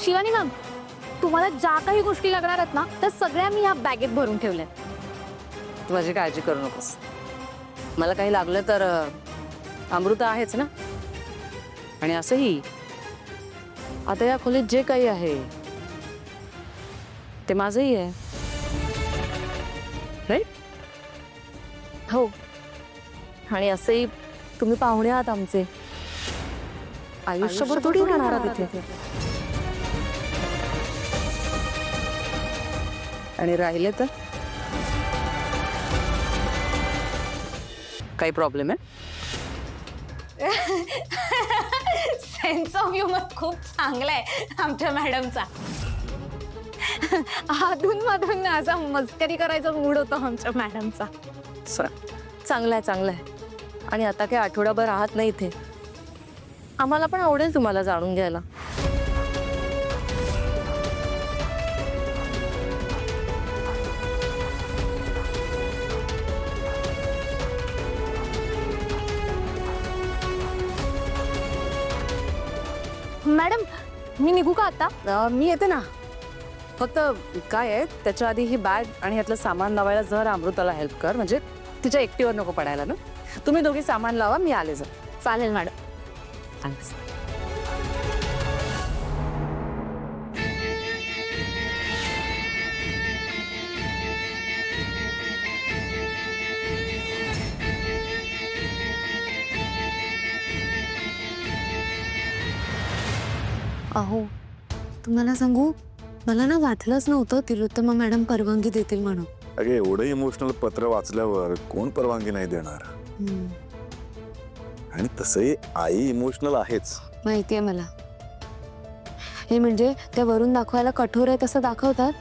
Shivani ma'am, तुम्हाला ज्या काही गोष्टी लागणार आहेत ना त्या सगळ्या मी या बॅगेत भरून ठेवल्यात. तू माझी काळजी करू नकोस. मला काही लागलं तर अमृता आहेच ना. आणि असंही आता या खोलीत जे काही आहे ते माझंही आहे, राईट? हो, आणि असंही तुम्ही पाहुणे आहात आमचे. आयुष्यभर थोडी राहणार आहात इथे. आणि राहिले तर काही प्रॉब्लेम आहे? सेन्स ऑफ ह्युमर खूप चांगला आहे आमच्या मॅडमचा. अधून असा मस्करी करायचा मूड होता आमच्या मॅडमचा. चांगलं आहे, चांगलं आहे. आणि आता काही आठवडाभर आहात नाही इथे. आम्हाला पण आवडेल तुम्हाला जाणून घ्यायला. मॅडम, मी निघू का आता? मी येते ना. फक्त काय आहे, त्याच्या आधी ही बॅग आणि यातलं सामान लावायला जर अमृताला हेल्प कर, म्हणजे तिच्या एकटीवर नको पडायला ना. तुम्ही दोघी सामान लावा, मी आले जर. चालेल मॅडम. थँक्स. अहो, तुम्हाला सांगू, मला ना वाटलंच नव्हतं तिलोत्तमा मॅडम परवानगी देतील म्हणून. अगे एवढं इमोशनल पत्र वाचल्यावर कोण परवानगी नाही देणार. आणि तसंही आई इमोशनल आहेच. माहितीये मला. हे म्हणजे त्या वरून दाखवायला कठोर आहे तसं दाखवतात,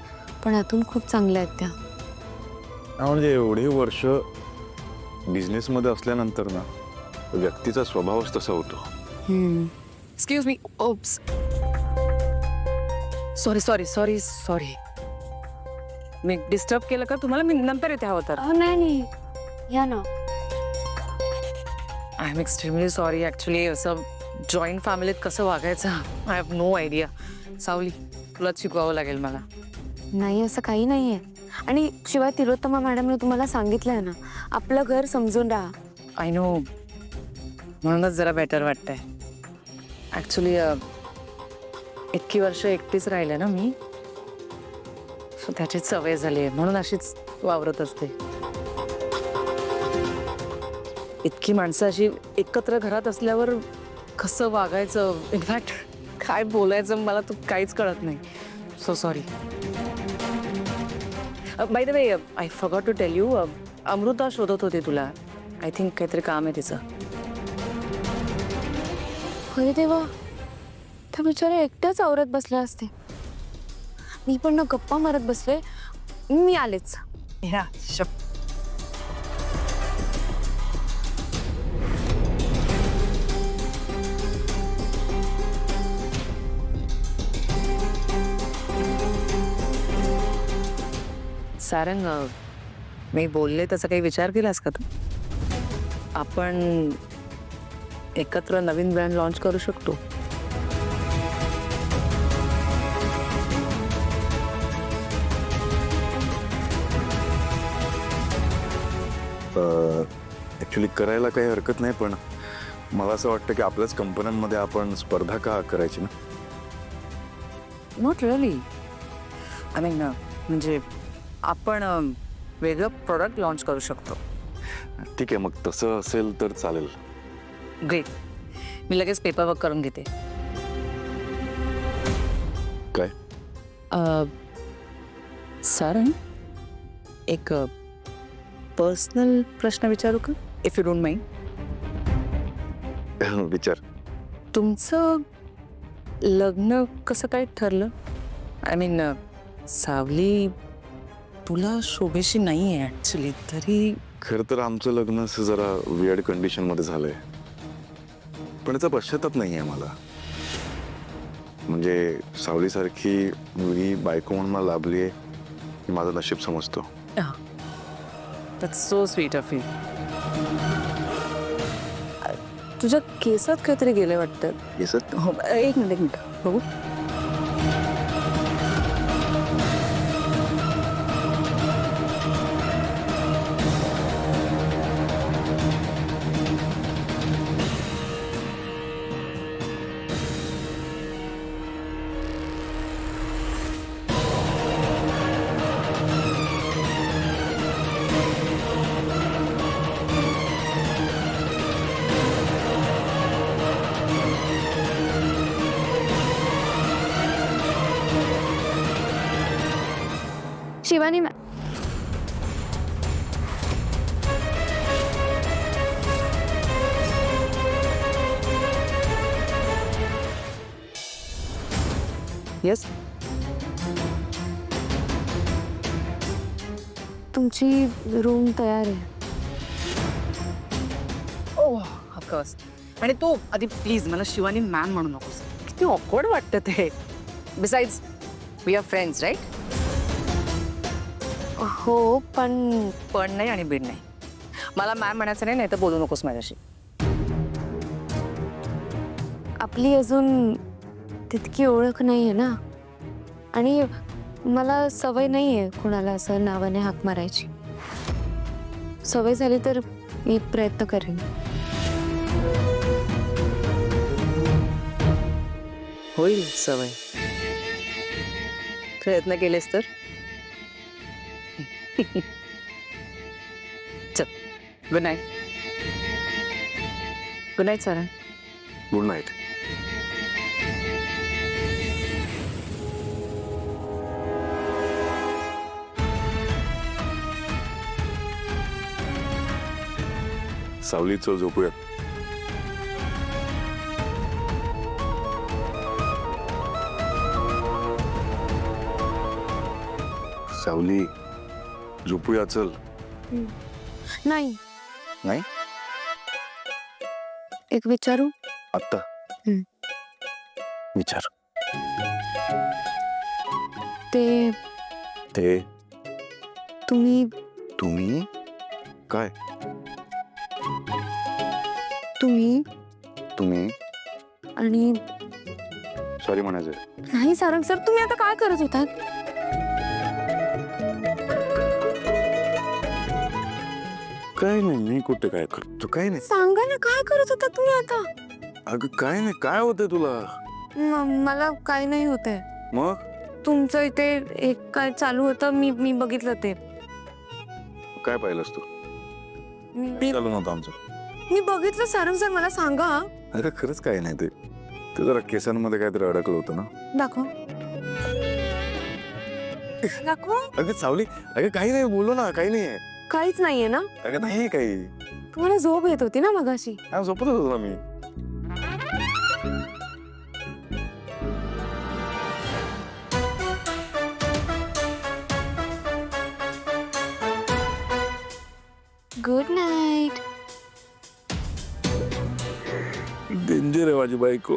पण आतून खूप चांगल्या आहेत त्या. म्हणजे एवढी वर्ष बिझनेस मध्ये असल्यानंतर ना व्यक्तीचा स्वभावच तसा होतो. Excuse me. Oops, sorry sorry sorry sorry. मी डिस्टर्ब केलं का तुम्हाला? मी नंतर येते हवं तर. नाही, या ना. I am extremely sorry. Actually असं जॉईंट फॅमिलीत कसं वागायचं आय हॅव नो आयडिया. सावली, तुलाच शिकवावं लागेल मला. नाही, असं काही नाहीये. आणि शिवाय तिलोत्तमा मॅडमने तुम्हाला सांगितलंय ना, आपलं घर समजून राहा. आय नो, म्हणूनच जरा बेटर वाटतंय. ॲक्च्युली इतकी वर्ष एकटीच राहिले ना मी, सो त्याची सवय झाली आहे, म्हणून अशीच वावरत असते. इतकी माणसं अशी एकत्र घरात असल्यावर कसं वागायचं, इनफॅक्ट काय बोलायचं मला तर काहीच कळत नाही. So sorry. By the way, I forgot to tell you, Amrita शोधत होती तुला. आय थिंक काहीतरी काम आहे तिचं. अरे देवा, त्या बिचाऱ्या एकट्याच आवरत बसल्या असते. मी पण ना गप्पा मारत बसले. मी आलेच. या शप. सारंग, मी बोलले त्याचा काही विचार केलास का तू? आपण एकत्र नवीन ब्रँड लॉन्च करू शकतो. ऍक्च्युली करायला काही हरकत नाही, पण मला असं वाटतं की आपल्याच कंपन्यांमध्ये आपण स्पर्धा का करायची ना. Not really. आय मीन म्हणजे आपण वेगळं प्रोडक्ट लॉन्च करू शकतो. ठीक आहे, मग तसं असेल तर चालेल. ग्रेट. मी लगेच पेपर वर्क करून घेते. काय? सारंग, एक पर्सनल प्रश्न विचारू का, इफ यू डोंट माइंड? विचार. तुमचं लग्न कसं काय ठरलं? आय मीन सावली तुला शोभेशी नाही आहे ॲक्च्युली, तरी. खरं तर आमचं लग्न असं जरा वियर्ड कंडिशनमध्ये झालंय, पण याचा पश्चाताप नाही आहे मला. म्हणजे सावलीसारखी मुलगी बायको म्हणून मला लाभली आहे, हे माझं नशीब समजतो. That's so sweet of you. तुझ्या केसात काहीतरी गेले वाटतं. केसात? हो, एक मिनिट बघू. शिवानी येस. तुमची रूम तयार आहे. ओ ऑफकोर्स. आणि तू आधी प्लीज मला शिवानी मॅम म्हणू नकोस. किती ऑकवर्ड वाटतं ते. Besides we are friends right. हो पण पण नाही आणि बीड नाही. मला मॅम म्हणायचं नाही, नाही तर बोलू नकोस माझ्याशी. आपली अजून तितकी ओळख नाही आहे ना, आणि मला सवय नाही आहे कोणाला असं नावाने हाक मारायची. सवय झाली तर मी प्रयत्न करेन. होईल सवय. प्रयत्न केलेस तर. चल good night. Good night Sara. Good night. सावलीच झोपूयात. सावली झोपूया चल. नाही, नाही एक विचारू. आत्ता विचार. ते ते तुम्ही तुम्ही काय तुम्ही तुम्ही आणि सॉरी म्हणायचं. नाही सारंग सर, तुम्ही आता काय करत होतात? काय नाही, मी कुठे काय करतो काय नाही. सांगा ना, काय करत होता तुम्ही आता? अगं काय नाही, काय होतंय तुला. मला काही नाही होतंय. मग तुमचं इथे एक काय चालू होतं, मी बघितलं ते. काय पाहिलंस तू. मी चालू नव्हतं आमचं. मी बघितलं सारंग सर, मला सांगा. अगं खरंच काय नाही, ते ते जरा केसांमध्ये काहीतरी अडकलं होतं ना. दाखव दाखव. अगं सावली, अगं काही नाही, बोललो ना, काही नाही. काहीच नाहीये ना? अगं नाही काही. तुम्हाला झोप येत होती ना मगाशी? झोपत होतो ना मी. Good night. डेंजर आहे माझी बायको.